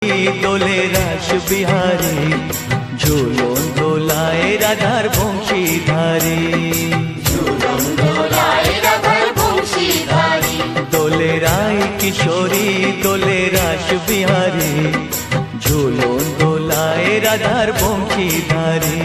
দোলে রাস বিহারী, ঝুলন দোলায় রাধার বংশীধারী। দোলে রায় কিশোরী দোলে রাস বিহারী, ঝুলন দোলায় রাধার বংশীধারী।